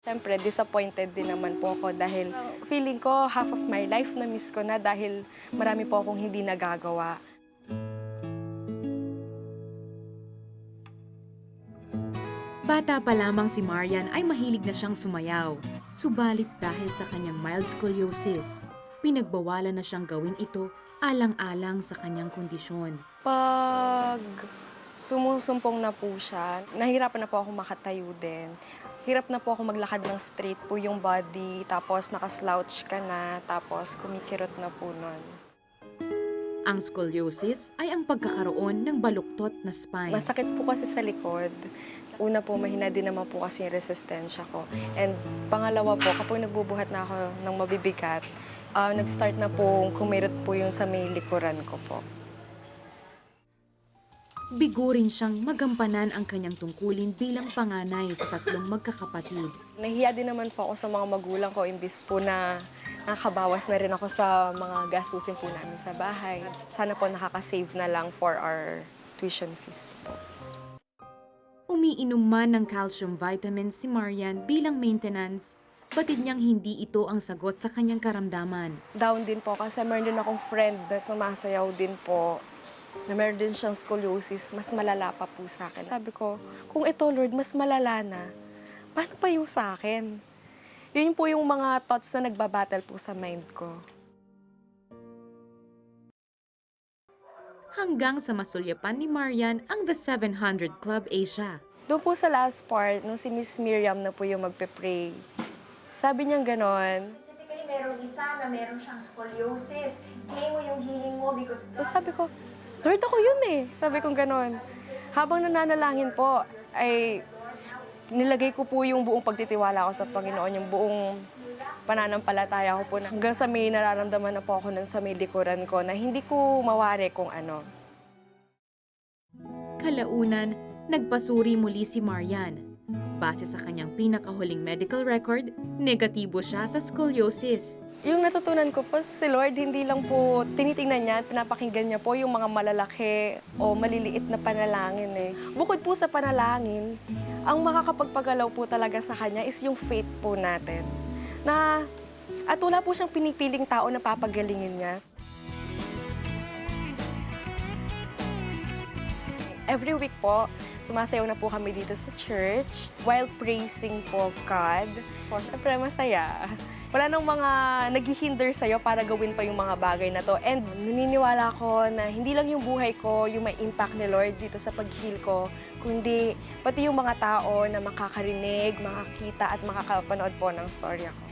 Siyempre, disappointed din naman po ako dahil feeling ko half of my life na miss ko na dahil marami po akong hindi nagagawa. Bata pa lamang si Marian ay mahilig na siyang sumayaw. Subalit dahil sa kanyang mild scoliosis, pinagbawalan na siyang gawin ito alang-alang sa kanyang kondisyon. Pag sumusumpong na po siya, nahirapan na po ako makatayo din. Hirap na po ako maglakad ng straight po yung body, tapos nakaslouch ka na, tapos kumikirot na po nun. Ang scoliosis ay ang pagkakaroon ng baluktot na spine. Masakit po kasi sa likod. Una po, mahina din naman po kasi yung resistensya ko. And pangalawa po, kapag nagbubuhat na ako ng mabibigat, nag-start na po kumirot po yung sa may likuran ko po. Bigo rin siyang magampanan ang kanyang tungkulin bilang panganay sa tatlong magkakapatid. Nahiya din naman po ako sa mga magulang ko, imbis po na nakakabawas na rin ako sa mga gastusin po namin sa bahay. Sana po nakaka-save na lang for our tuition fees po. Umiinom man ng calcium vitamins si Marian bilang maintenance, batid niyang hindi ito ang sagot sa kanyang karamdaman. Down din po kasi meron din akong friend na sumasayaw din po, na meron din siyang scoliosis, mas malala pa po sa akin. Sabi ko, kung ito, Lord, mas malala na, paano pa yung sa akin? Yun po yung mga thoughts na nagbabattle po sa mind ko. Hanggang sa masulyapan ni Marian ang The 700 Club Asia. Doon po sa last part, nung si Miss Miriam na po yung magpe-pray, sabi niya ganon. Specifically, merong isa na meron siyang scoliosis. Claim mo yung healing mo because So sabi ko, Lord, ako yun eh. Sabi kong ganon. Habang nananalangin po, ay nilagay ko po yung buong pagtitiwala ko sa Panginoon, yung buong pananampalataya ko po. Hanggang sa may nararamdaman na po ako nun sa may likuran ko na hindi ko mawari kung ano. Kalaunan, nagpasuri muli si Marian. Base sa kanyang pinakahuling medical record, negatibo siya sa scoliosis. Yung natutunan ko po, si Lord, hindi lang po tinitingnan niya, pinapakinggan niya po yung mga malalaki o maliliit na panalangin eh. Bukod po sa panalangin, ang makakapagpagalaw po talaga sa Kanya is yung faith po natin. At wala po siyang pinipiling tao na papagalingin niya. Every week po, sumasayaw na po kami dito sa church while praising po God. Po, syempre masaya. Wala nang mga naghihinder sa'yo para gawin pa yung mga bagay na to. And naniniwala ko na hindi lang yung buhay ko yung may impact ni Lord dito sa pag-heal ko, kundi pati yung mga tao na makakarinig, makakita at makakapanood po ng storya ko.